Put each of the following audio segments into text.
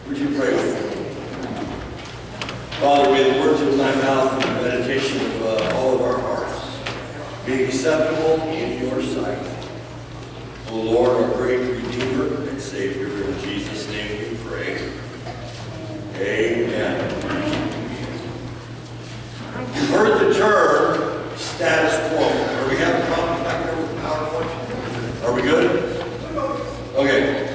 Would you pray with me? Father, may the words of my mouth and the meditation of all of our hearts be acceptable in your sight. O Lord, our great Redeemer and Savior, in Jesus' name we pray. Amen. You've heard the term status quo. Are we having problems back there with PowerPoint? Are we good? Okay.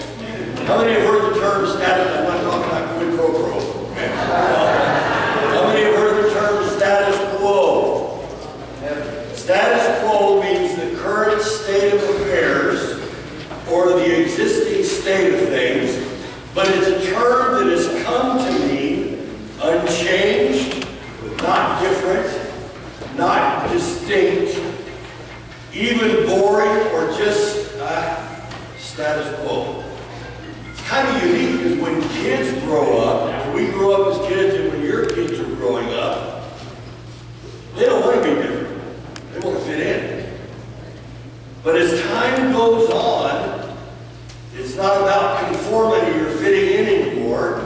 How many have heard the term status? I'm not talking about quid pro quo. Okay. How many have heard the term status quo? Status quo means the current state of affairs or the existing state of things, but it's a term that has come to mean unchanged, not different, not distinct, even boring, or just status quo. It's kind of unique because when kids grow up, when we grow up as kids and when your kids are growing up, they don't want to be different. They want to fit in. But as time goes on, it's not about conformity or fitting in anymore.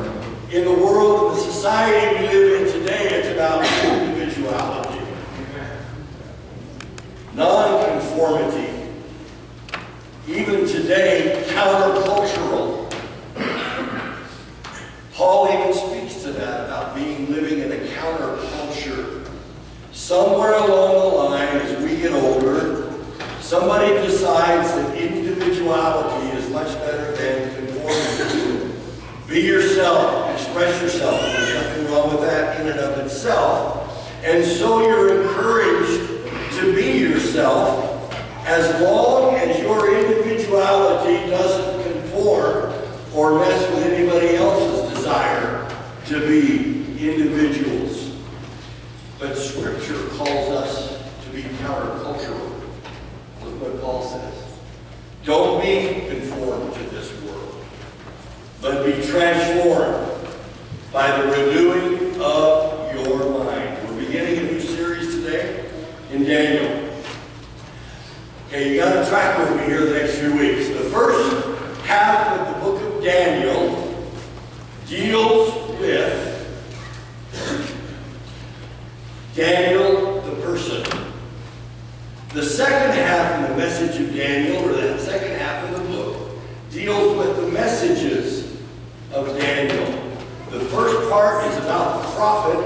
In the world, the society we live in today, it's about individuality. Non-conformity. Even today, countercultural. Paul even speaks to that, about living in a counterculture. Somewhere along the line, as we get older, somebody decides that individuality is much better than conformity. Be yourself, express yourself. There's nothing wrong with that in and of itself. And so you're encouraged to be yourself as long as your individuality doesn't conform or mess with anybody else's desire to be individuals. But Scripture calls us to be countercultural. Look what Paul says. Don't be conformed to this world, but be transformed by the renewing of your mind. We're beginning a new series today in Daniel. Okay, you got to track with me here the next few weeks. The first half of the book of Daniel deals with Daniel the person. The second half of the message of Daniel, or that second half of the book, deals with the messages of Daniel. The first part is about the prophet.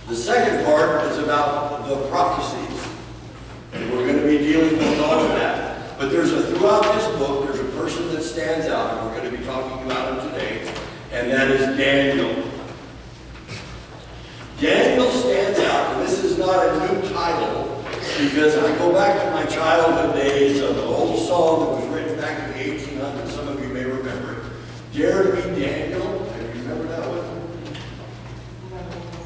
The second part is about the prophecies. And we're going to be dealing with all of that. But throughout this book, there's a person that stands out, and we're going to be talking about him today, and that is Daniel. Daniel stands out, and this is not a new title, because I go back to my childhood days of an old song that was written back in the 1800s. Some of you may remember it. Dare to be Daniel. Do you remember that one?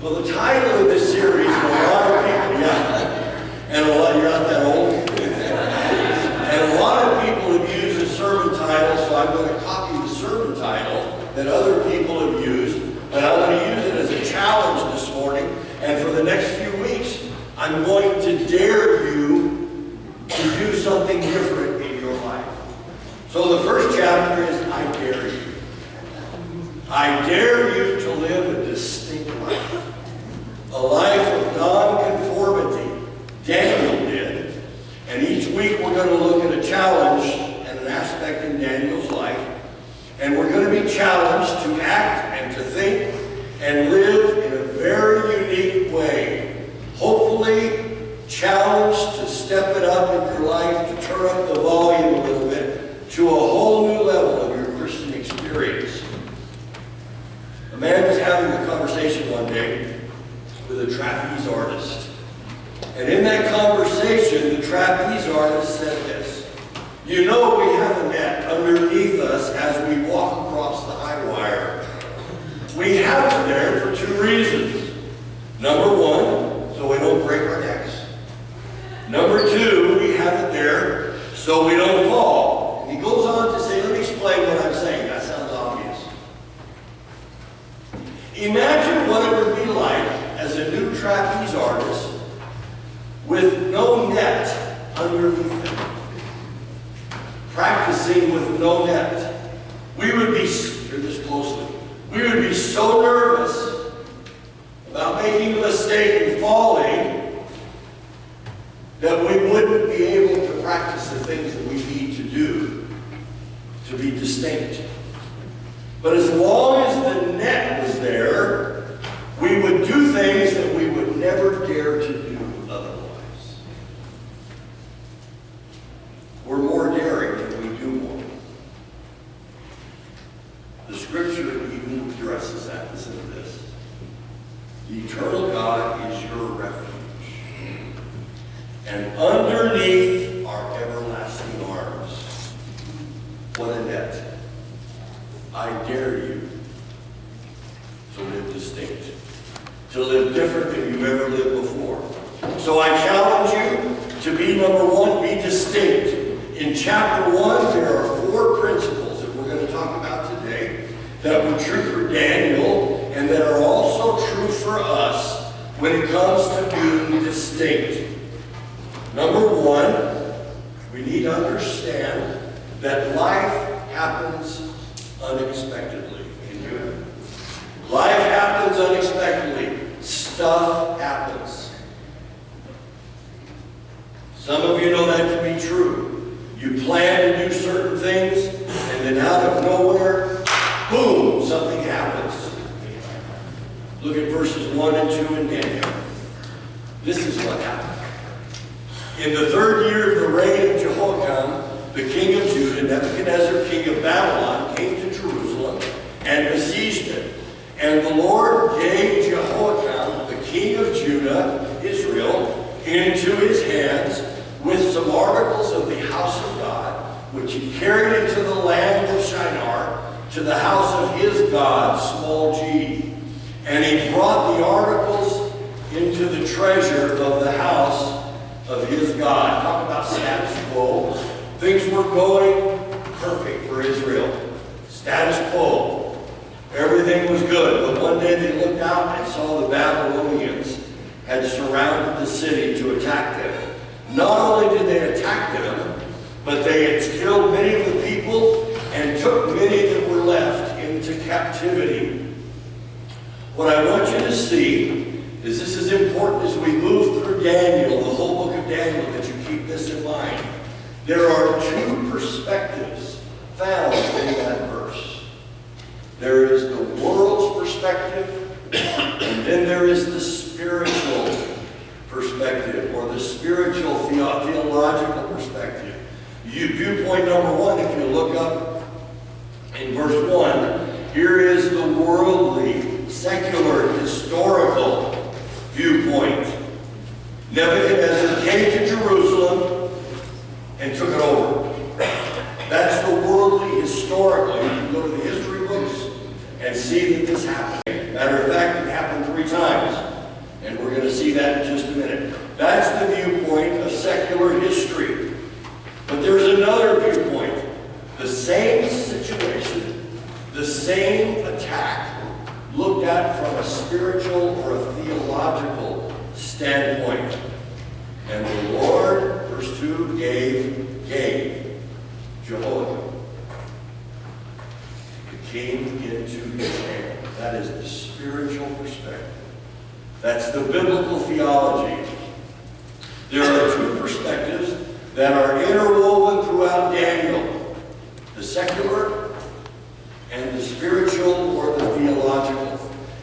Well, the title of this series, and a lot of people, and a lot, you're not that old. And a lot of people have used the sermon title, so I'm going to copy the sermon title that other people have used, but I want to use it as a challenge this morning, and for the next few weeks, I'm going to dare you to do something different in your life. So the first chapter is I dare you. I dare you to live a distinct life. A life of non-conformity. Daniel did. And each week we're going to look at a challenge and an aspect in Daniel's life. And we're going to be challenged to act and to think and live in a very unique way. Hopefully challenged to step it up in your life, to turn up the volume a little bit, to a whole new level of your Christian experience. A man was having a conversation one day with a trapeze artist. And in that conversation, the trapeze artist said this: you know, we have a net underneath us as we walk across the high wire. We have it there for two reasons. Number one, so we don't break our necks. Number two, we have it there so we don't fall. And he goes on to say, let me explain what I'm saying. That sounds obvious. Imagine what it would be like as a new trapeze artist with no net underneath him. Practicing with no net. We would be, hear this closely, We would be so nervous about making a mistake and falling that we wouldn't be able to practice the things that we need to do to be distinct. But as long as the net was there, we would do things that we would never dare to do otherwise. We're more daring than we do more. The scripture even addresses that. Listen to this. The eternal God is your refuge, and underneath are everlasting arms. What a net. I dare you to live distinct, to live different than you've ever lived before. So I challenge you to be, number one, be distinct. In chapter 1, there are 4 principles that we're going to talk about today that were true for Daniel and that are also true for us when it comes to being distinct. Number 1, we need to understand that life happens unexpectedly. Life happens unexpectedly. Stuff happens. Some of you know that to be true. You plan to do certain things, and then out of nowhere, boom, something happens. Look at verses 1 and 2 in Daniel. This is what happened. In the 3rd year of the reign of Jehoiakim, the king of Judah, Nebuchadnezzar, king of Babylon, came to Jerusalem and besieged it. And the Lord gave Jehoiakim, the king of Judah, Israel, into his hands with some articles of the house of God, which he carried into the land of Shinar, to the house of his God, small g. And he brought the articles into the treasure of the house of his God. Talk about status quo. Things were going perfect for Israel. Status quo. Everything was good. But one day they looked out and saw the Babylonians had surrounded the city to attack them. Not only did they attack them, but they had killed many of the people and took many that were left into captivity. What I want you to see is this is important as we move through Daniel, the whole book of Daniel, that you keep this in mind. There are 2 perspectives found in that verse. There is the world's perspective, and then there is the spiritual perspective, or the spiritual theological perspective. Viewpoint number 1, if you look up in verse 1, here is the worldly, secular, historical viewpoint. Nebuchadnezzar came to Jerusalem and took it over. That's the worldly, historical. You can go to the history books and see that this happened. Matter of fact, it happened 3 times. And we're going to see that in just a minute. That's the viewpoint of secular history. But there's another viewpoint. The same situation, the same attack, looked at from a spiritual or a theological standpoint. And the Lord, verse 2, gave Jehoiakim, the king, into his hand. That is the spiritual perspective. That's the biblical theology. There are 2 perspectives that are interwoven throughout Daniel. The secular and the spiritual or the theological.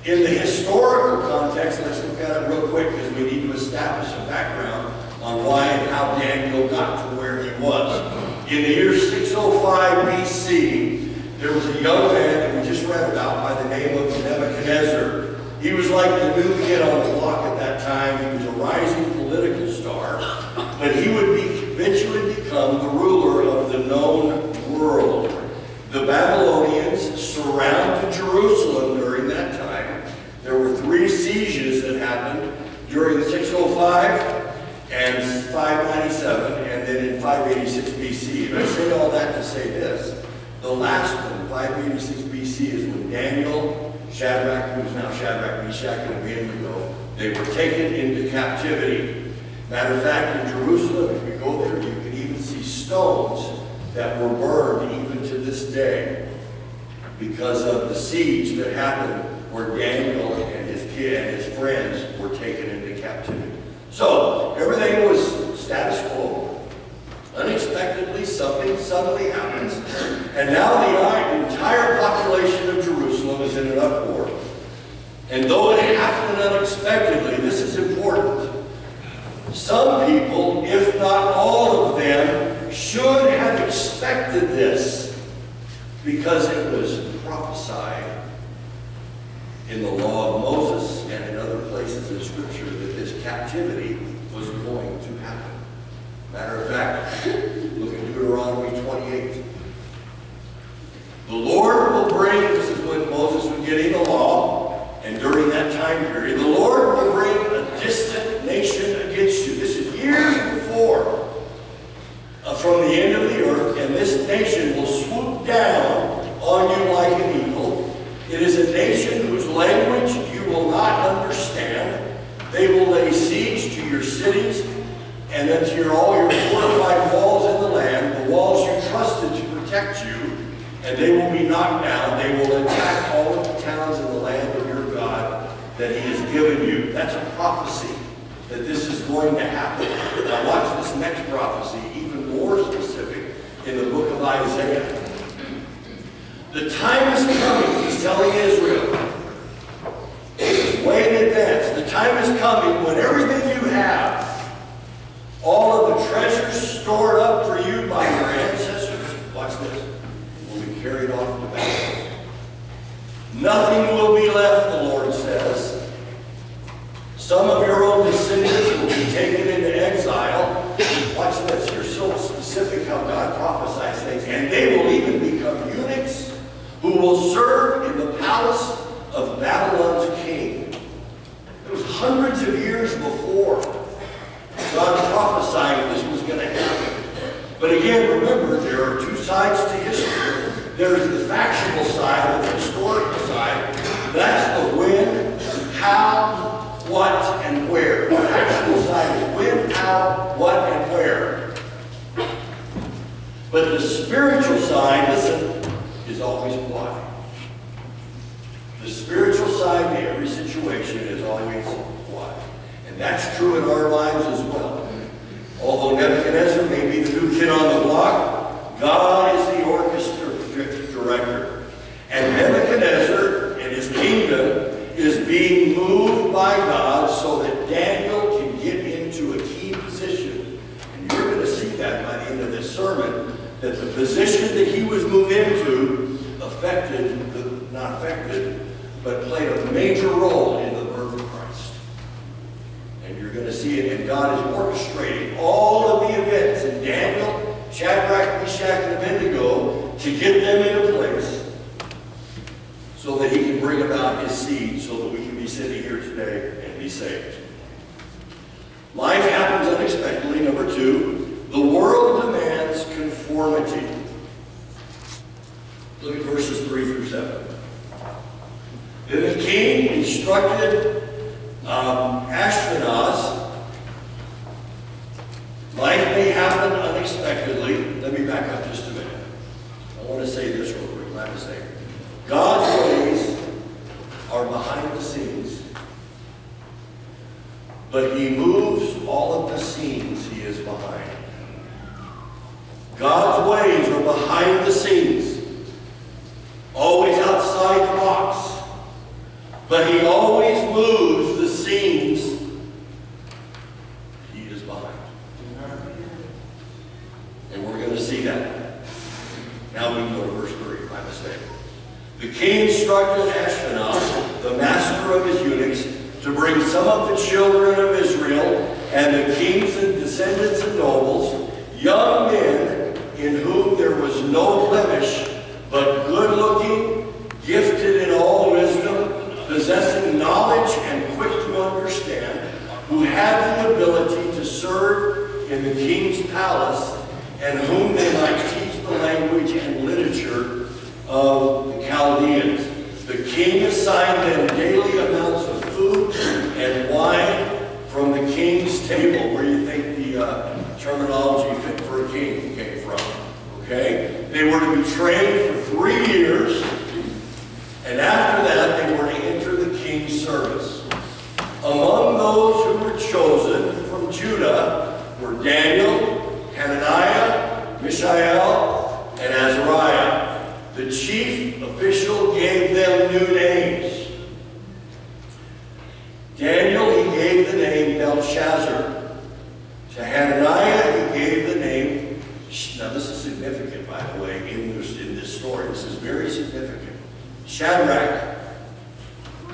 In the historical context, let's look at it real quick because we need to establish a background on why and how Daniel got to where he was. In the year 605 BC, there was a young man that we just read about by the name of Nebuchadnezzar. He was like the new kid on the block at that time. He was a rising political star, but he would eventually become the ruler of the known world. The Babylonians surrounded Jerusalem during that time. There were 3 sieges that happened during 605 and 597, and then in 586 BC. And I say all that to say this. The last one, 586 BC, is when Daniel, Shadrach, who is now Shadrach, Meshach, and Abednego, they were taken into captivity. Matter of fact, in Jerusalem, if you go there, you can even see stones that were burned even to this day. because of the siege that happened where Daniel and his kid and his friends were taken into captivity. So everything was status quo. Unexpectedly, something suddenly happens, and now the entire population of Jerusalem is in an uproar. And though it happened unexpectedly, this is important. Some people, if not all of them, should have expected this because it was prophesied in the law of Moses and in other places in Scripture that this captivity was going to happen. Matter of fact, look at Deuteronomy 28. The Lord will bring, this is when Moses was getting the law, and during that time period, the Lord will bring a distant nation against you. This is years before, from the end of the earth, and this nation will swoop down on you like an eagle. It is a nation whose language you will not understand. They will lay siege to your cities and then to all your fortified walls in the land, the walls you trusted to protect you, and they will be knocked down. They will attack all of the towns in the land of your God that he has given you. That's a prophecy that this is going to happen. Now watch this next prophecy, even more specific, in the book of Isaiah. The time is coming, he's telling Israel. This is way in advance. The time is coming when everything you have, all of the treasures stored up for you by your ancestors, watch this, will be carried off to Babylon. Nothing will be left, the Lord says. Some of your own descendants will be taken into exile. Watch this, you're so specific how God prophesies things. And they will even become eunuchs who will serve in the palace of Babylon's king. It was hundreds of years before God prophesied this was going to happen. But again, remember, there are two sides to history. There's the factual side, the historical side. That's the when, how, what, and where. The factual side is when, how, what, and where. But the spiritual side, listen, is always why. The spiritual side to every situation is always why. And that's true in our lives as well. Although Nebuchadnezzar may be the new kid on the block, God is the orchestra director. And Nebuchadnezzar and his kingdom is being moved by God so that Daniel can get into a key position. And you're going to see that by the end of this sermon, that the position that he was moved into not affected, but played a major role in the birth of Christ. And you're going to see it, and God is orchestrating all of the events in Daniel, Shadrach, Meshach, and Abednego to get them into place so that he can bring about his seed so that we can be sitting here today and be saved. Life happens unexpectedly. Number two, the world demands conformity. Look at verses 3 through 7. Then the king instructed Ashpenaz. Life may happen unexpectedly. Let me back up just a minute. I want to say this real quick. My mistake. God's ways are behind the scenes, but he moves all of the scenes he is behind. God's ways are behind the scenes, always outside the box, but he always moves the scenes he is behind. And we're going to see that. Now we can go to verse 3, my mistake. The king instructed Ashpenaz, the master of his eunuchs, to bring some of the children of Israel and the kings and descendants and nobles, young men in whom there was no blemish, but good-looking, gifted in all wisdom, possessing knowledge and quick to understand, who had the ability to serve in the king's palace, and whom they might teach the language and literature of the Chaldeans. The king assigned them daily amounts of food and wine from the king's table. Where do you think the terminology fit for a king came from? Okay? They were to be trained for 3 years those who were chosen from Judah were Daniel, Hananiah, Mishael, and Azariah. The chief official gave them new names. Daniel, he gave the name Belshazzar. To Hananiah, he gave the name, now this is significant, by the way, in this story. This is very significant. Shadrach.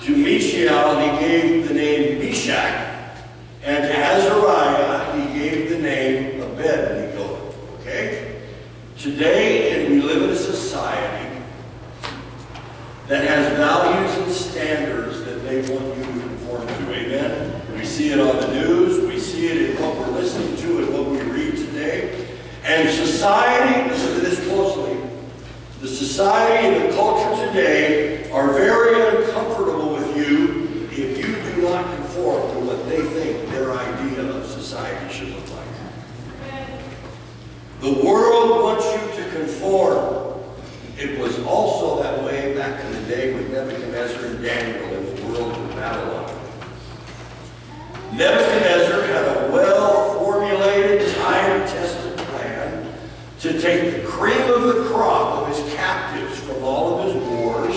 To Mishael, he gave the name Meshach. And to Azariah, he gave the name Abednego. Okay? Today, and we live in a society that has values and standards that they want you to conform to. Amen? We see it on the news. We see it in what we're listening to and what we read today. And society, listen to this closely, the society and the culture today are very uncomfortable with you if you do not conform to what they think their idea of society should look like. The world wants you to conform. It was also that way back in the day with Nebuchadnezzar and Daniel in the world of Babylon. Nebuchadnezzar had a well-formulated, time-tested plan to take the cream of the crop of his captives from all of his wars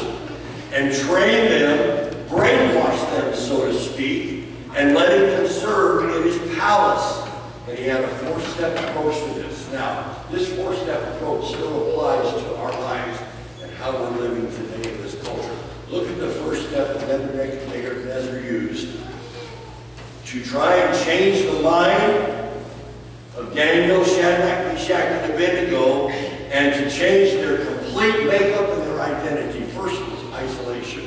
and train them, brainwash them, so to speak, and let them serve in his palace. And he had a four-step approach to this. Now, this four-step approach still applies to our lives and how we're living today in this culture. Look at the first step that Nebuchadnezzar used to try and change the mind of Daniel, Shadrach, Meshach, and Abednego, and to change their complete makeup and their identity. First was isolation.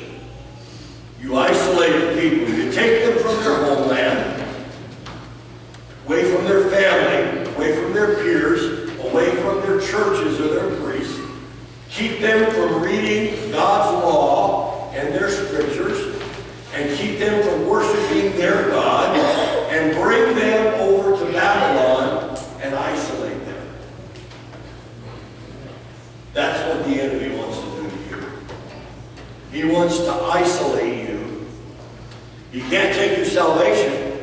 You isolate the people. You take them from their homeland, away from their family, away from their peers, away from their churches or their priests. Keep them from reading God's law and their scriptures, and keep them from worshiping their God, and bring them over to Babylon and isolate them. That's what the enemy wants to do to you. He wants to isolate you. He can't take your salvation,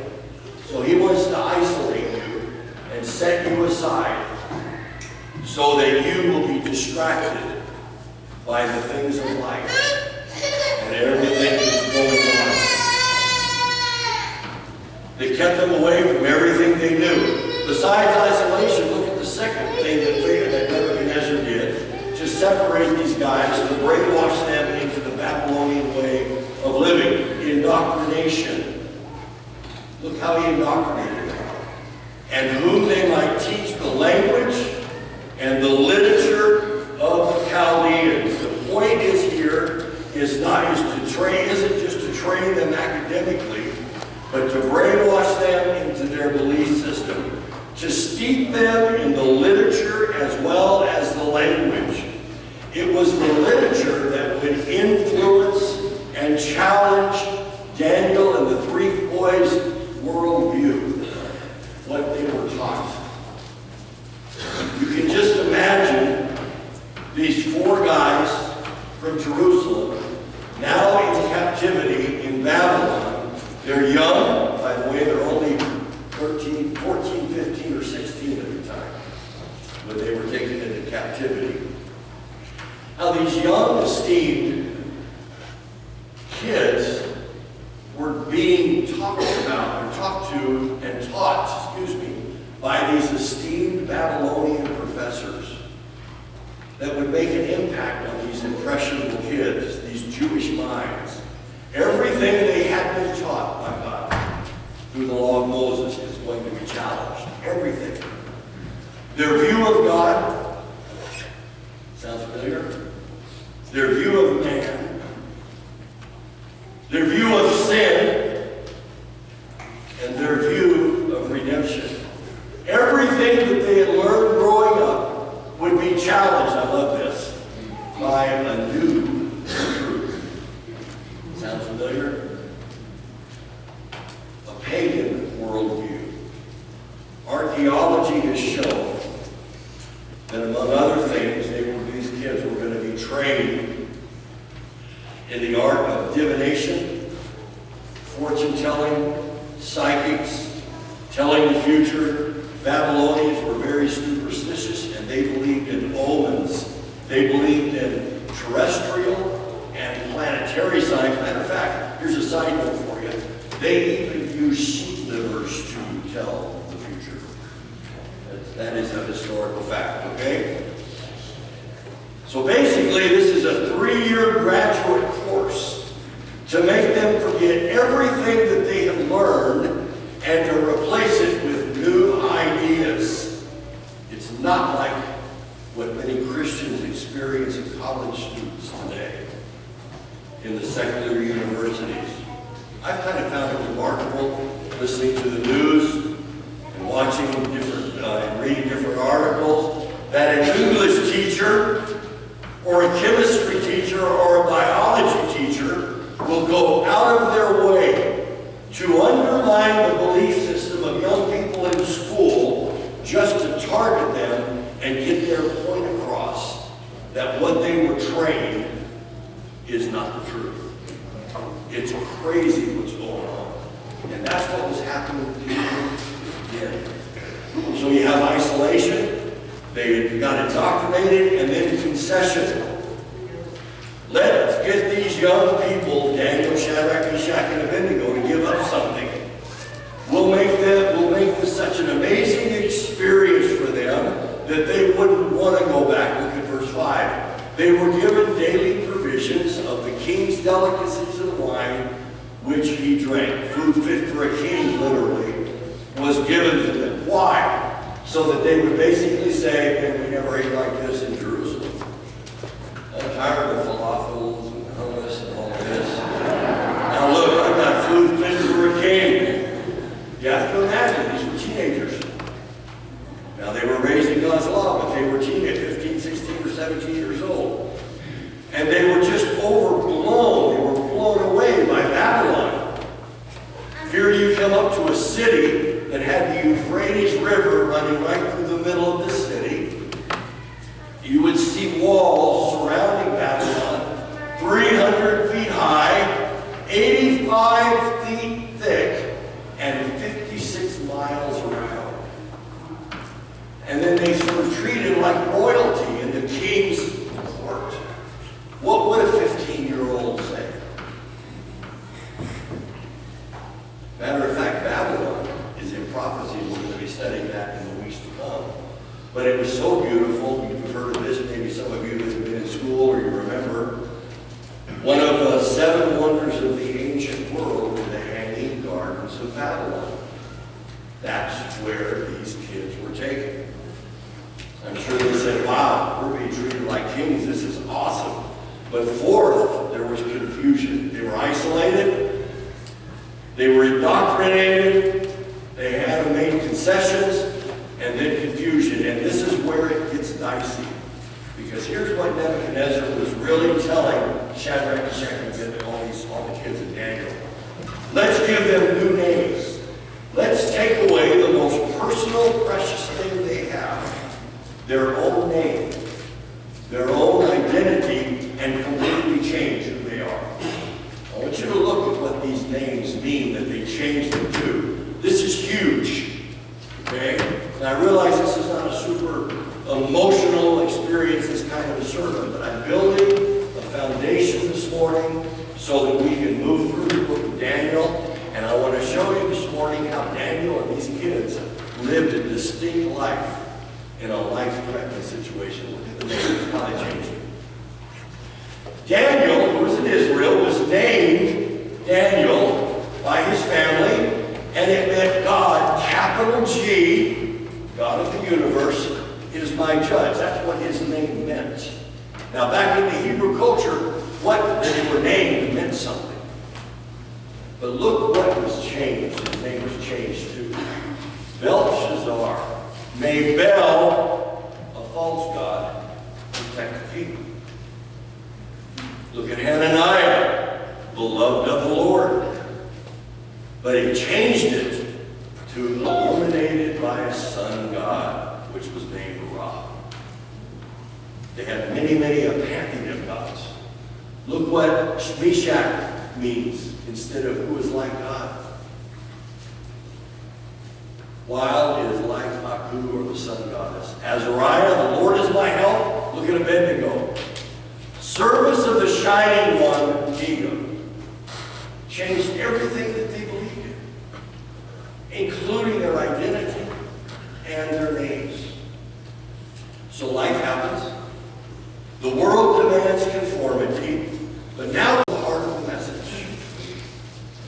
so he wants to isolate you and set you aside so that you will be distracted by the things of life and everything that's going on. They kept them away from everything they knew. Besides isolation, look at the second thing that Nebuchadnezzar did to separate these guys, to brainwash them into the Babylonian way of living. Indoctrination. Look how he indoctrinated them. And whom they might teach the language and the literature of the Chaldeans. The point is here isn't just to train them academically, but to brainwash them into their belief system, to steep them in the literature as well as the language. It was the literature that would influence and challenge Daniel and the three boys' worldview, what they were taught. You can just imagine these four guys from Jerusalem now in captivity in Babylon. They're young, by the way, they're only 13, 14, 15, or 16 at the time when they were taken into captivity. Now these young, esteemed kids were being talked to and taught, by these esteemed Babylonian professors that would make an impact on these impressionable kids, these Jewish minds. Everything they had been taught by God through the law of Moses is going to be challenged. Everything. Their view of God, sounds familiar? Their view of man, their view of sin, and their view of redemption. Everything that they had learned growing up would be challenged, I love this, by a new truth. Sounds familiar? A pagan worldview. Archaeology has shown that among other things, these kids were going to be trained in the art of divination, fortune telling, psychics, telling the future. Babylonians were very superstitious, and they believed in omens. They believed in terrestrial and planetary signs. Matter of fact, here's a side note for you. They even used sheep livers to tell the future. That is a historical fact, okay? So basically, this is a 3-year graduate course to make them forget everything that they have learned and to replace it with new ideas. It's not like what many Christians experience in college students today in the secular universities. I've kind of found it remarkable listening to the news and watching different, and reading different articles that an English teacher or a chemistry teacher or a biology teacher will go out of their way to undermine the belief system of young people in school just to target them and get their point across that what they were trained is not the truth. It's crazy what's going on. And that's what was happening to people again. So you have isolation, they got indoctrinated, and then concession. Let's get these young people, Daniel, Shadrach, Meshach, and Abednego, to give up something. We'll make this such an amazing experience for them that they wouldn't want to go back. Look at verse 5. They were given daily provisions of the king's delicacies and wine, which he drank. Food fit for a king, literally, was given to them. Why? So that they would basically say, and we never ate like this in Jerusalem. I'm tired of falafels and hummus and all this. Now look, I've got food fit for a king. You have to imagine, these were teenagers. Now they were raised in God's law, but they were teenagers, 15, 16, or 17 years old. And they were just overblown. They were blown away by Babylon. Here you come up to a city that had the Euphrates River running right through the middle of the city. You would see walls surrounding Babylon, 300 feet high, 85 feet thick, and 56 miles around. And then they were treated like royalty in the king's court. What would a 15-year-old say? Matter of fact, Babylon is in prophecy. We're going to be studying that in the weeks to come. But it was so beautiful. You've heard of this, maybe some of you that have been in school or you remember. One of the 7 wonders of the ancient world were the Hanging Gardens of Babylon. That's where these kids were taken. I'm sure they said, wow, we're being treated like kings. This is awesome. But fourth, there was confusion. They were isolated. They were indoctrinated. They had made concessions. And then confusion. And this is where it gets dicey. Because here's what Nebuchadnezzar was really telling Shadrach, Meshach, and Abednego, all the kids in Daniel. Let's give them new names. Let's take away the most personal, precious thing they have. Their own name. Their own identity, and completely change who they are. I want you to look at what these names mean that they changed them to. This is huge. Okay? And I realize this is not a super emotional experience, this kind of a sermon, but I'm building a foundation this morning so that we can move through the book of Daniel. And I want to show you this morning how Daniel and these kids lived a distinct life in a life-threatening situation. Look at the names, how they changed it. Daniel, who was in Israel, was named Daniel by his family, and it meant God, capital G, God of the universe, is my judge. That's what his name meant. Now, back in the Hebrew culture, what they were named meant something. But look what was changed. His name was changed to Belshazzar. May Bel, a false god, protect the people. Look at Hananiah, beloved of the Lord. But he changed it to illuminated by a sun god, which was named Ra. They had many, a pantheon of gods. Look what Meshach means instead of who is like God. while it is like Aku, or the sun goddess. Azariah, the Lord is my help. Look at Abednego. Service of the Shining One, Dagon, changed everything that they believed in, including their identity and their names. So life happens. The world demands conformity, but now the heart of the message.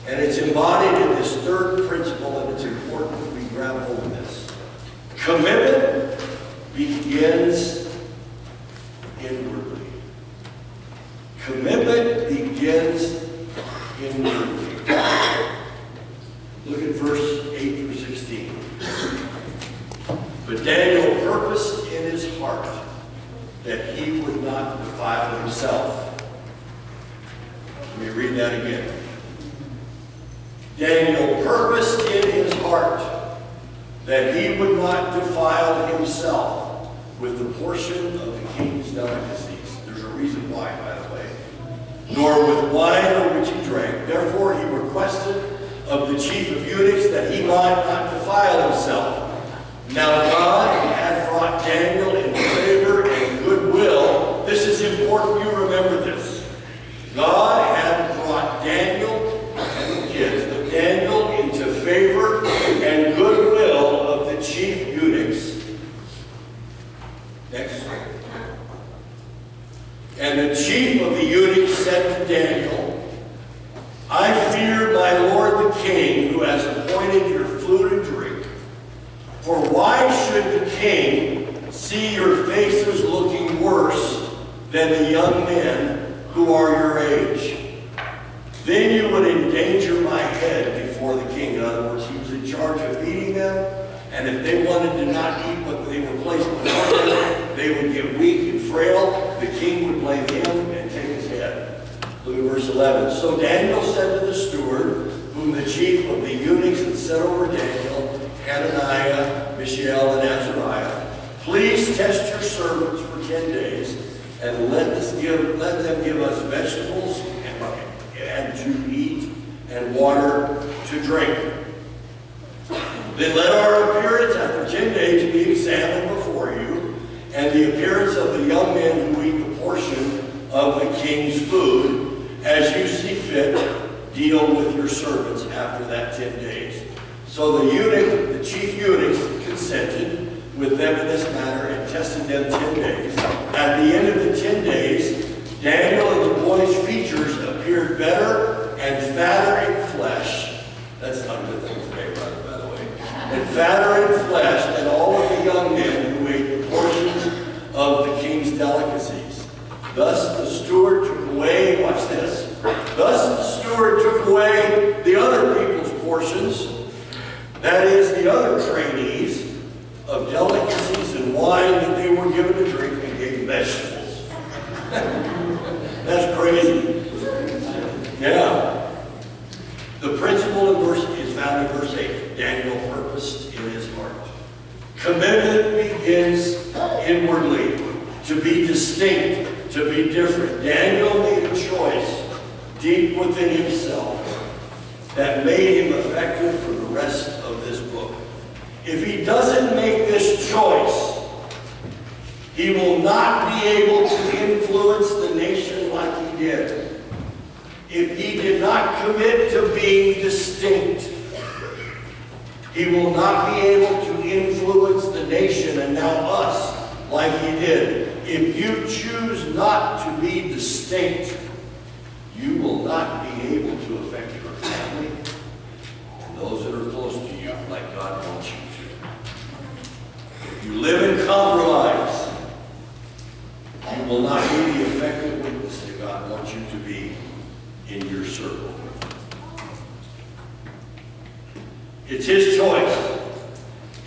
And it's embodied in this third principle, and it's important that we grab hold of this. Commitment begins inwardly. Commitment begins inwardly. Look at verse 8 through 16. But Daniel purposed in his heart that he would not defile himself. Let me read that again. Daniel purposed in his heart that he would not defile himself with the portion of the king's delicacies. There's a reason why, by the way. Nor with wine of which he drank. Therefore he requested of the chief of eunuchs that he might not defile himself. Now God had brought Daniel in favor and goodwill. This is important you remember this. God had brought Daniel and the kids of Daniel into favor and goodwill of the chief eunuchs. Next. And the chief of the eunuchs said to Daniel, I fear my lord the king, who has appointed your food and drink. For why should the king see your faces looking worse than the young men who are your age? Then you would endanger my head before the king. In other words, he was in charge of feeding them, and if they wanted to not eat what they were placed before them, they would get weak and frail. The king would blame him and take his head. Look at verse 11. So Daniel said to the steward, whom the chief of the eunuchs had set over Daniel, Hananiah, Mishael, and Azariah, please test your servants for 10 days, and let them give us vegetables and to eat and water to drink. Then let our appearance after 10 days be examined before you, and the appearance of the young men who eat the portion of the king's food, as you see fit, deal with your servants after that 10 days. So the eunuch, the chief eunuchs, consented with them in this matter and tested them 10 days. At the end of the 10 days, Daniel and the boy's features appeared better and fatter in flesh. That's not a good thing today, by the way. And fatter in flesh than all of the young men who ate the portions of the king's delicacies. Thus the steward took away, watch this, thus the steward took away the other people's portions, that is, the other trainees of delicacies and wine that they were given to drink, and gave vegetables. That's crazy. Yeah. The principle in verse is found in verse 8. Daniel purposed in his heart. Commitment begins inwardly, to be distinct, to be different. Daniel made a choice deep within himself that made him effective for the rest of this book. If he doesn't make this choice, he will not be able to influence the nation like he did. If he did not commit to being distinct, he will not be able to influence the nation, and now us, like he did. If you choose not to be distinct, you will not be able to affect your family and those that are close to you like God wants you to. If you live in compromise, you will not be the effective witness that God wants you to be in your circle. It's his choice.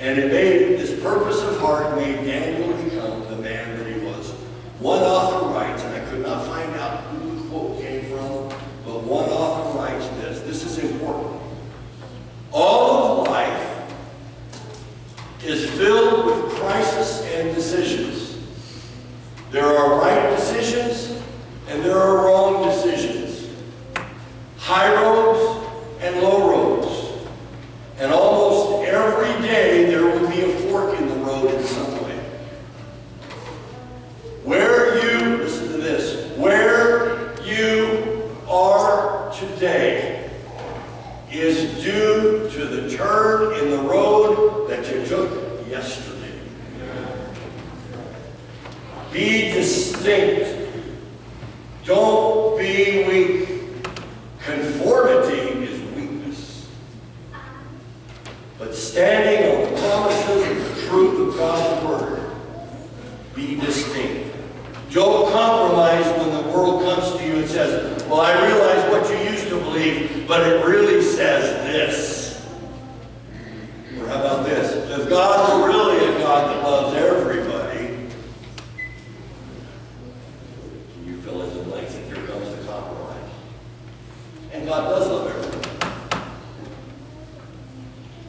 And it made, this purpose of heart made Daniel become the man that he was. One author writes, and I could not find out who the quote came from, but one author writes this. This is important. All of life is filled with crisis and decisions. There are right decisions and there are wrong decisions. High roads and low roads. And almost every day today is due to the turn in the road that you took yesterday. Be distinct. Don't be weak. Conformity is weakness. But standing on the promises and the truth of God's Word, be distinct. Don't compromise when the world comes to you and says, well, I realize what you used to believe, but it really says this. Or how about this? If God were really a God that loves everybody, you fill in the blanks, and here comes the compromise. And God does love everybody.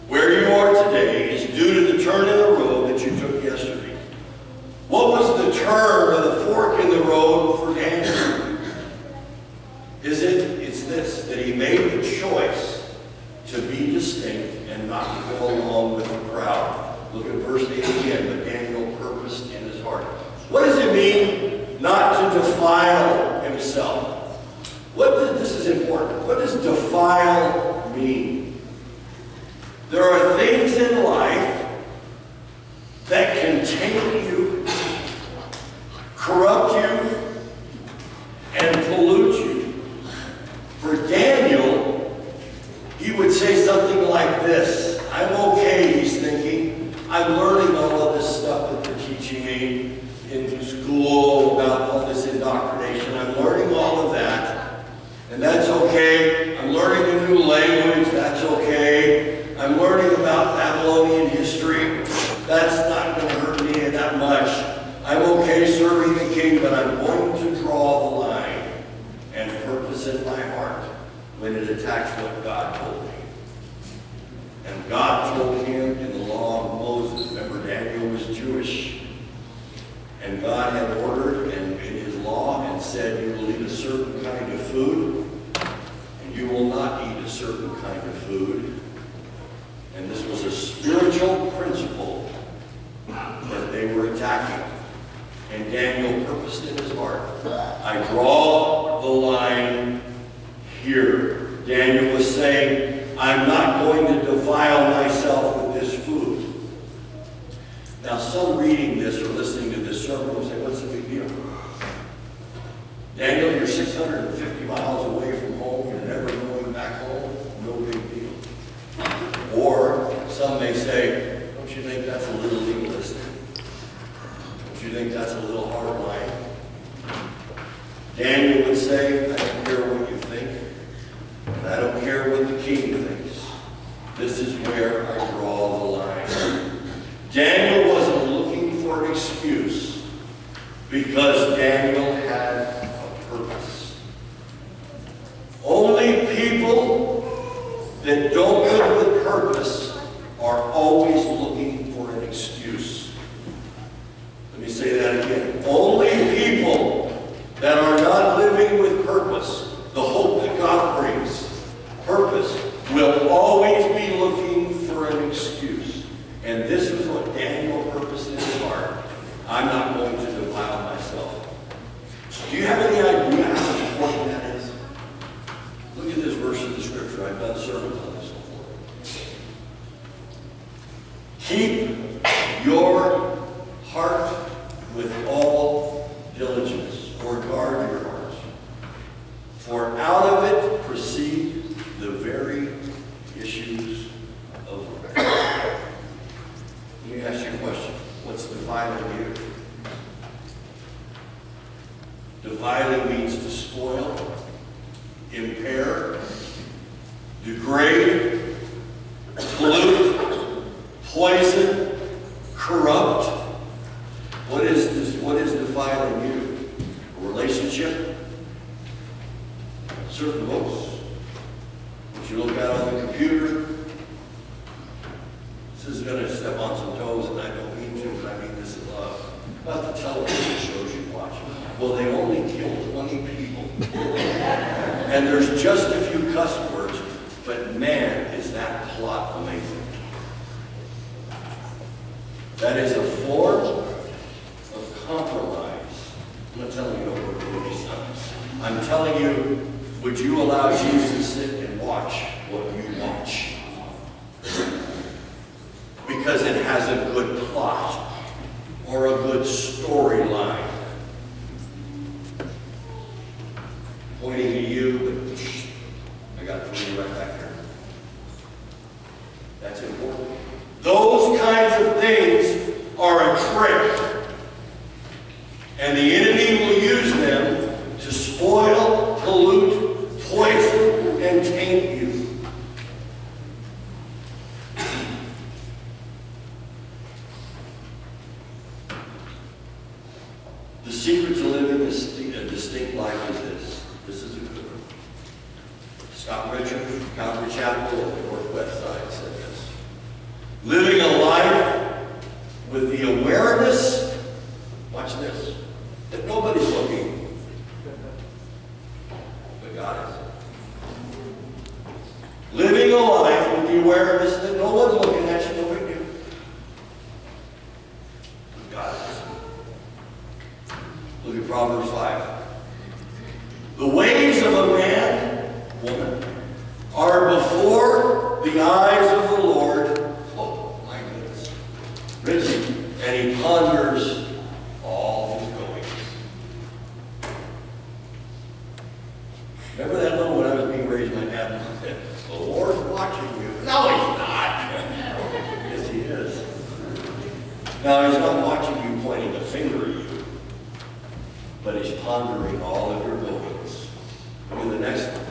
Where you are today is due to the turn in the road that you took yesterday. What was the turn or the fork in the road for Daniel? It's this, that he made the choice to be distinct and not to go along with the crowd. Look at verse 8 again, but Daniel purposed in his heart. What does it mean not to defile himself? This is important. What does defile mean? There are things in life that can taint you, corrupt you, and pollute you. For Daniel, he would say something like this. I'm okay, he's thinking. I'm learning all of this stuff that they're teaching me in school about all this indoctrination. I'm learning all of that. And that's okay. I'm learning a new language. That's okay. I'm learning about Babylonian history. That's not going to hurt me that much. I'm okay serving the king, but I'm going to draw the line and purpose in my heart when it attacks what God told me. And God told him in the law of Moses, remember Daniel was Jewish, and God had ordered and in his law and said you will eat a certain kind of food, and you will not eat a certain kind of food. And this was a spiritual principle that they were attacking. And Daniel purposed in his heart, I draw the line here. Daniel was saying, I'm not going to defile myself with this food. Now, some reading this or listening to this sermon will say, what's the big deal? Daniel, you're 650 miles away from home. You're never going back home. No big deal. Or some may say, don't you think that's a little legalistic? Don't you think that's a little hard line? Daniel would say, I don't care what you think, and I don't care what the king thinks. This is where I draw the line. Daniel wasn't looking for an excuse because Daniel had a purpose. Only people that don't live with purpose are always looking for an excuse. Let me say that again. Only people that are not living with purpose, the hope that God brings, purpose, will always be looking for an excuse. And this is what Daniel purposed in his heart. I'm not going to defile myself. Do you have any idea how important that is? Look at this verse of the scripture. I've done sermons on this before. Keep your heart with all diligence, or guard your heart. For out of it proceed the very issues of life. Let me ask you a question. What's defiling you? Defiling means to spoil, impair, degrade, pollute, poison, corrupt. What is this? What is defiling you? A relationship? Certain books? What you look at on the computer? This is going to step on some toes, and I don't mean to, but I mean this in love. About the television shows you watch. Well, they only kill 20 people. And there's just a few cuss words, but man, is that plot amazing. That is a form of compromise. I'm not telling you over to do these things. I'm telling you, Would you allow Jesus to sit and watch what you watch? Because it has a good plot or a good storyline. Pointing at you, but I got three right back there. That's important. Those kinds of things are a trick. And the enemy will use them to spoil, pollute, poison, and taint you. The secret to living a distinct life is this. This is a good one. Scott Richard from Calvary Chapel on the Northwest Side said this. Living a life with the awareness, watch this, that nobody's looking, but God is. Living a life with the awareness that no one's looking at you, no big deal. But God is. Look at Proverbs 5. The ways of a man, woman, are before the eyes of the Lord. Oh, my goodness. Written, and he ponders all his goings. Remember that moment when I was being raised, my dad said, the Lord's watching you. No, he's not. Yes, he is. Now, he's not watching you pointing a finger at you, but he's pondering all of your goings. Look at the next one.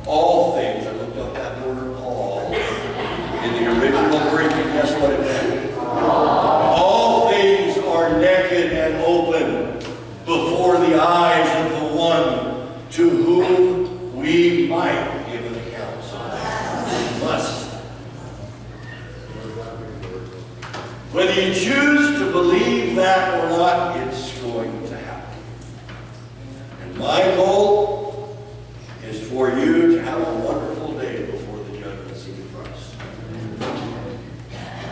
All things, I looked up that word all. In the original Greek, and guess what it meant? All things are naked and open before the eyes of the one to whom we might give an account. So we must. Whether you choose to believe that or not, it's going to happen. And my goal is for you to have a wonderful day before the judgment seat of Christ.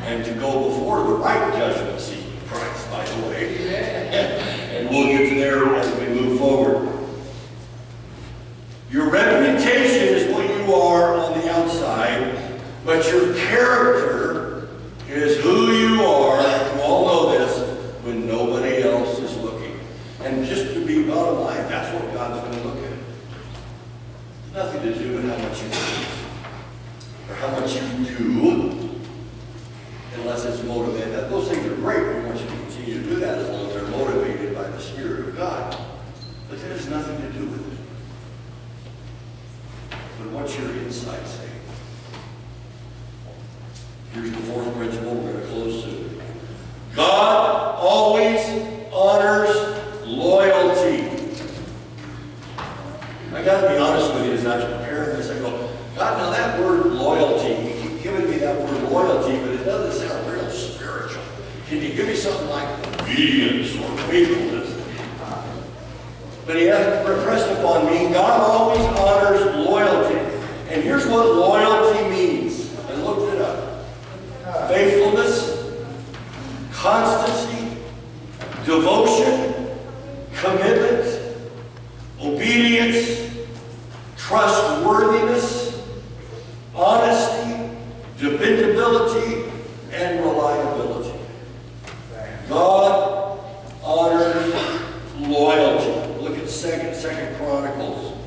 And to go before the right judgment seat of Christ, by the way. And we'll get to there as we move forward. Your reputation is what you are on the outside, but your character is who you are, you all know this, when nobody else is looking. And just to be bottom line, that's what God's going to look at. Nothing to do with how much you do, or how much you do, unless it's motivated. Those things are great. We want you to continue to do that as long as they're motivated by the Spirit of God. But that has nothing to do with it. But what's your inside saying? Here's the fourth principle. We're going to close soon. God always honors loyalty. I got to be honest with you, as I was preparing this, I go, God, now that word loyalty, you keep giving me that word loyalty, but it doesn't sound real spiritual. Can you give me something like obedience or faithfulness? But he has impressed upon me, God always honors loyalty. And here's what loyalty means. I looked it up. Faithfulness, constancy, devotion, commitment, obedience, trustworthiness, honesty, dependability, and reliability. God honors loyalty. Look at Second Chronicles,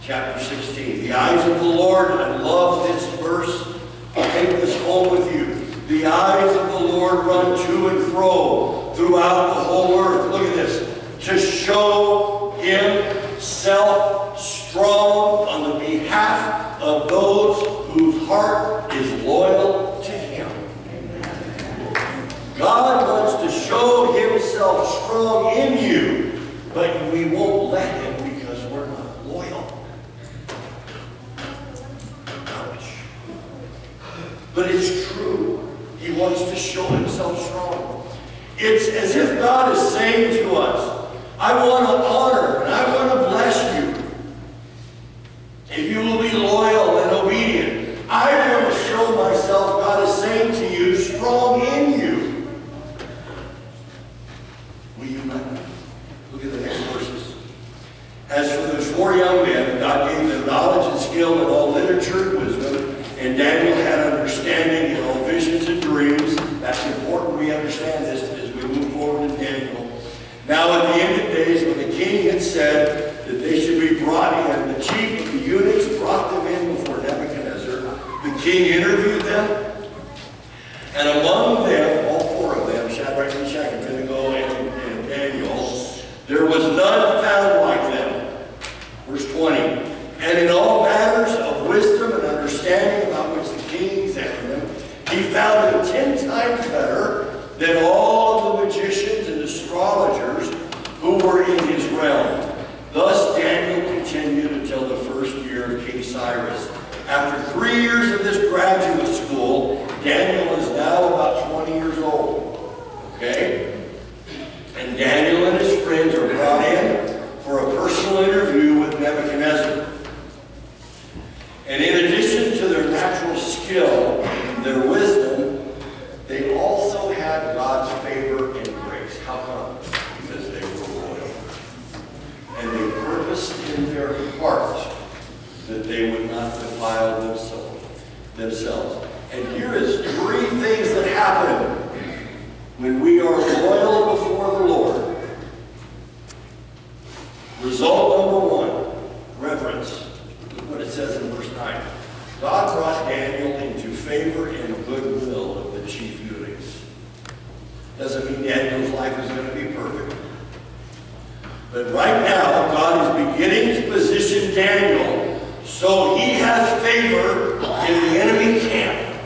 chapter 16. The eyes of the Lord, I love this verse. I'll take this home with you. The eyes of the Lord run to and fro throughout the whole earth. Look at this. To show himself strong on the behalf of those whose heart is loyal to him. God wants to show himself strong in you, but we won't let him because we're not loyal. Ouch. But it's true. He wants to show himself strong. It's as if God is saying to us, I want to honor and I want to bless you. If you will be loyal and obedient, I want to show myself, God is saying to you, strong in you. Will you let me? Look at the next verses. As for those four young men skill in all literature, wisdom, and Daniel had understanding in all visions and dreams. That's important we understand this as we move forward in Daniel. Now at the end of days, when the king had said that they should be brought in, the chief of the eunuchs brought them in before Nebuchadnezzar. The king interviewed them, and among them, all four of them, Shadrach, Meshach, and Abednego, and Daniel, there was none found like them. Verse 20. And in all matters of wisdom and understanding about which the king examined them, he found them 10 times better than all the magicians and astrologers who were in his realm. Thus Daniel continued until the first year of King Cyrus. After 3 years of this graduate school, Daniel is now about 20 years old. Okay? And Daniel and his friends are brought in for a personal interview with Nebuchadnezzar. And in addition to their natural skill, their wisdom, they also had God's favor and grace. How come? Because they were loyal. And they purposed in their heart that they would not defile themselves. And here is 3 things that happen when we are loyal before the Lord. Result number 1, reverence. Look what it says in verse 9. God brought Daniel into favor and goodwill of the chief eunuchs. Doesn't mean Daniel's life is going to be perfect. But right now, God is beginning to position Daniel so he has favor in the enemy camp.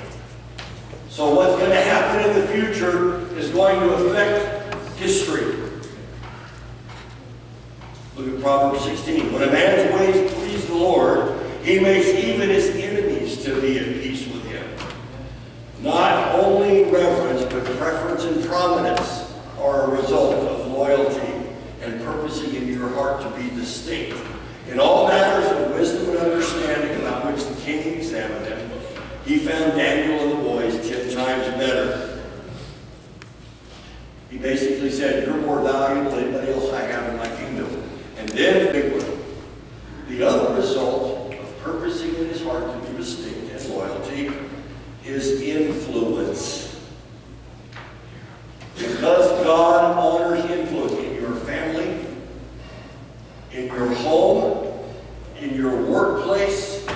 So what's going to happen in the future is going to affect history. Look at Proverbs 16. When a man's ways please the Lord, he makes even his enemies to be at peace with him. Not only reverence, but preference and prominence are a result of loyalty and purposing in your heart to be distinct. In all matters of wisdom and understanding about which the king examined him, he found Daniel and the boys 10 times better. He basically said, you're more valuable than anybody else I have in my kingdom. And then the big one. The other result of purposing in his heart to be distinct and loyalty is influence. Because God honors influence in your family, in your home, in your workplace,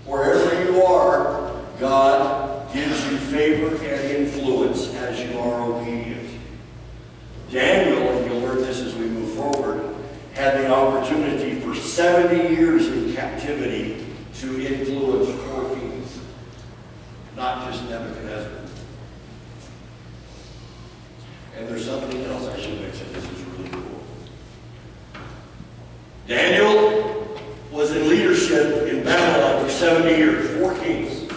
wherever you are, God gives you favor and influence as you are obedient. Daniel, and you'll learn this as we move forward, had the opportunity for 70 years in captivity to influence 4 kings, not just Nebuchadnezzar. And there's something else I should mention. This is really cool. Daniel was in leadership in Babylon for 70 years, 4 kings.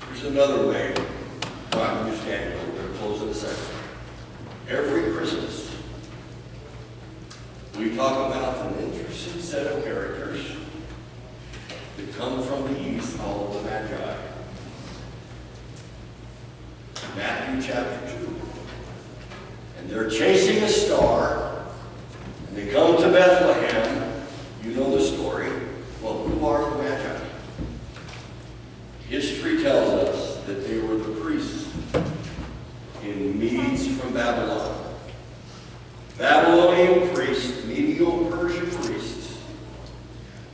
There's another way. Well, I'm going to use Daniel. We're going to close in a second. Every Christmas, we talk about an interesting set of characters that come from the east called the Magi. Matthew chapter 2. And they're chasing a star, and they come to Bethlehem. You know the story. Well, who are the Magi? History tells us that they were the priests in Medes from Babylon. Babylonian priests, Medo-Persian priests,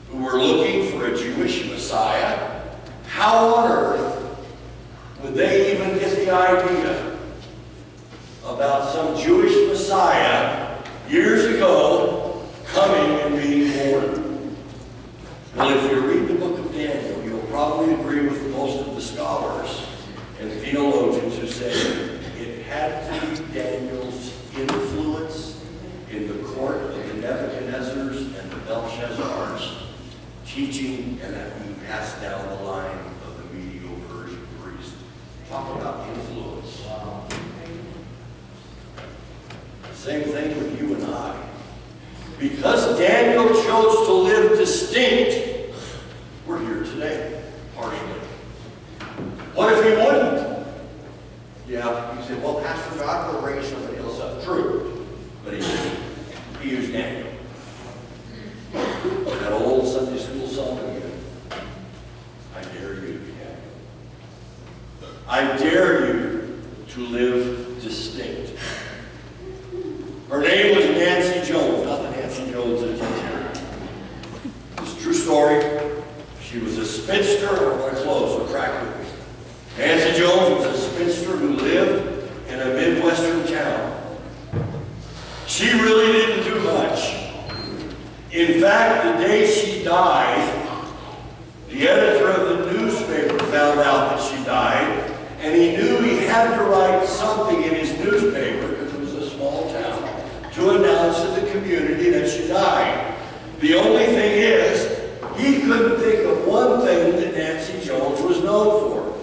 who were looking for a Jewish Messiah. How on earth would they even get the idea about some Jewish Messiah years ago coming and being born? Well, if you read the book of Daniel, you'll probably agree with most of the scholars and theologians who say it had to be Daniel's influence in the court of the Nebuchadnezzars and the Belshazzars, teaching and that we passed down the line of the Medo-Persian priest. Talk about influence. Same thing with you and I. Because Daniel chose to live distinct, we're here today, partially. What if he wouldn't? Yeah, you say, well, Pastor, God will raise somebody else up. True. But he didn't. He used Daniel. I dare you to live distinct. Her name was Nancy Jones, not the Nancy Jones that you hear. It's a true story. She was a spinster, I want to close with crack with me. Nancy Jones was a spinster who lived in a Midwestern town. She really didn't do much. In fact, the day she died, the editor of the newspaper found out that she died, and he knew he had to write something in his newspaper, because it was a small town, to announce to the community that she died. The only thing is, he couldn't think of one thing that Nancy Jones was known for.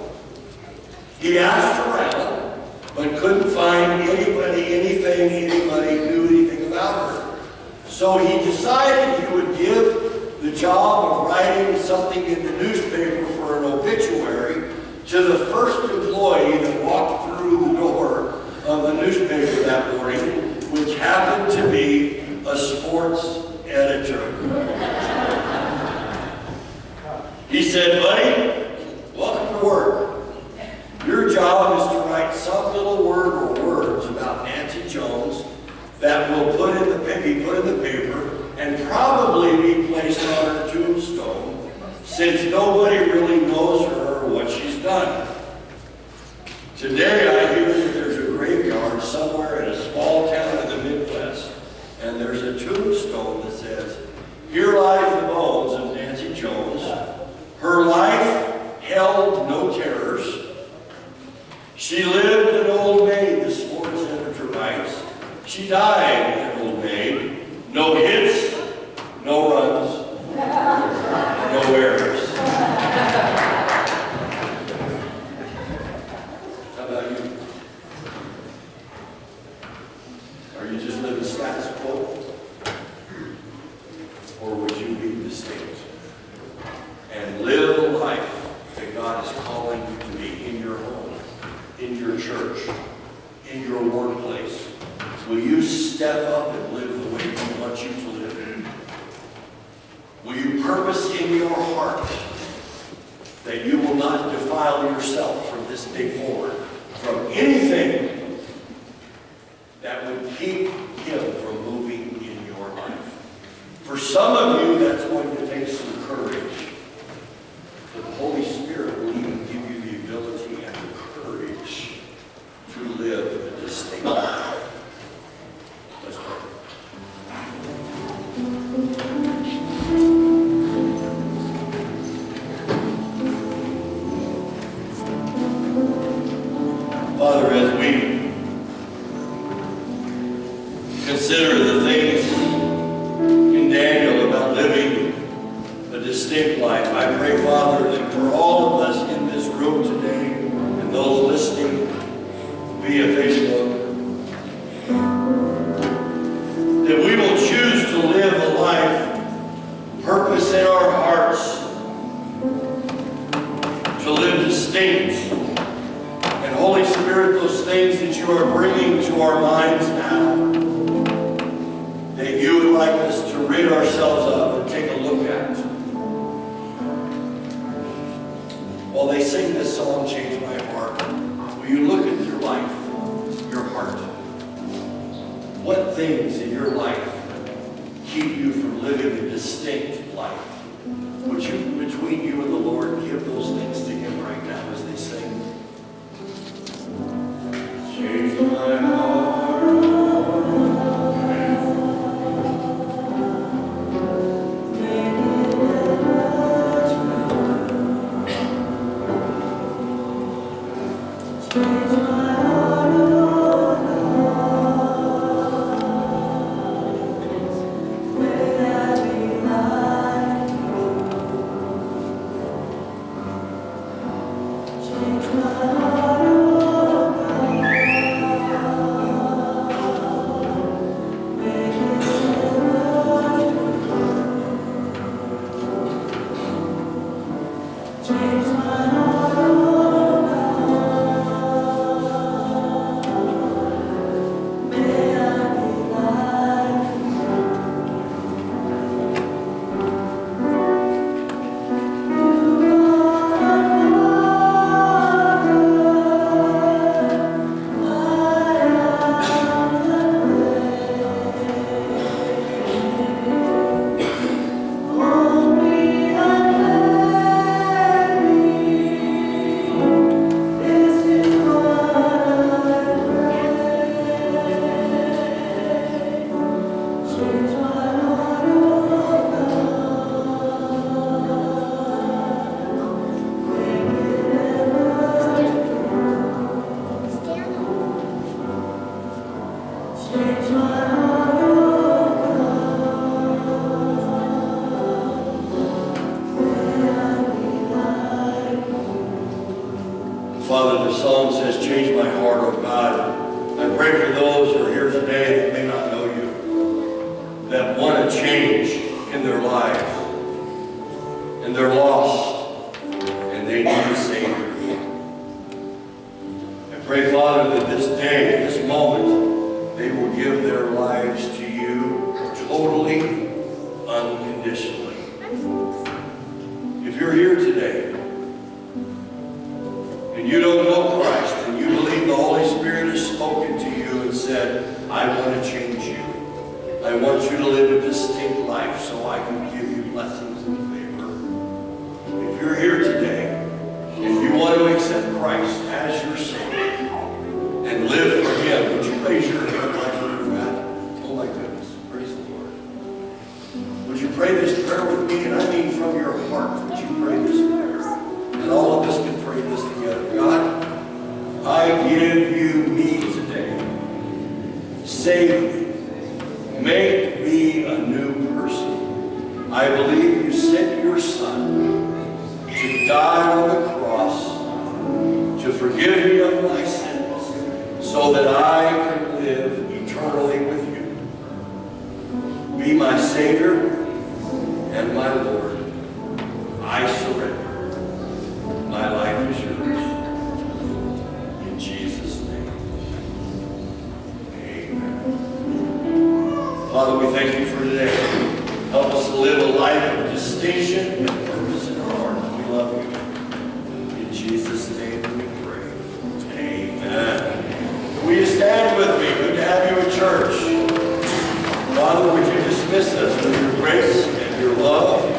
He asked around, but couldn't find anybody knew anything about her. So he decided he would give the job of writing something in the newspaper for an obituary to the first employee that walked through the door of the newspaper that morning, which happened to be a sports editor. He said, "Buddy, welcome to work. Your job is to write some little word or words about Nancy Jones that will be put in the paper and probably be placed on her tombstone, since nobody really knows her or what she's done. Today I hear that there's a graveyard somewhere in a small town in the Midwest, and there's a tombstone that says, 'Here lies the bones of Nancy Jones. Her life held no terrors. She lived an old maid,' the sports editor writes. 'She died an old maid. No hits, no runs, no errors.'" How about you? Are you just living status quo? Or would you be distinct and live a life that God is calling you to be in your home, in your church, in your workplace? Will you step up and live the way He wants you to live? Will you purpose in your heart that you will not defile yourself from this day forward, from anything that would keep Him from moving in your life? For some of you, that's going to take some courage. But the Holy Spirit will even give you the ability and the courage to live a distinct life. Let's pray. Father, as we consider the things in Daniel about living a distinct life, I pray, Father, that for all of us in this room today and those listening via Facebook, that we will choose to live a life, purpose in our hearts, to live distinct. And Holy Spirit, those things that you are bringing to our minds now, that you would like us to rid ourselves of and take a look at. While they sing this song, "Change My Heart," will you look at your life, your heart? What things in your life keep you from living a distinct life? Would you, between you and the Lord, give those things to Him right now as they sing? Change my heart, change has changed my heart, oh God. I pray for those who are here today that may not know you, that want a change in their lives, and they're lost, and they need a Savior. I pray, Father, that this day, this moment, they will give their lives to you totally, unconditionally. If you're here today, and you don't know Christ, and you believe the Holy Spirit has spoken to you and said, I want to change you. I want you to live a distinct life so I can give you blessings and favor. If you're here today, and you want to accept Christ as your Savior, and live for Him, would you raise your hand right where you're at? Oh my goodness, praise the Lord. Would you pray this prayer with me? And I mean from your heart, would you pray this prayer? And all of us can pray this together. God, I give you me today. Save me. Make me a new person. I believe you sent your Son to die on the cross to forgive me of my sins so that I can live eternally with you. Be my Savior and my Lord. I surrender. My life is yours. In Jesus' name. Amen. Father, we thank you for today. Help us to live a life of distinction and purpose in our heart. We love you. In Jesus' name we pray. Amen. Will you stand with me? Good to have you at church. Father, would you dismiss us with your grace and your love?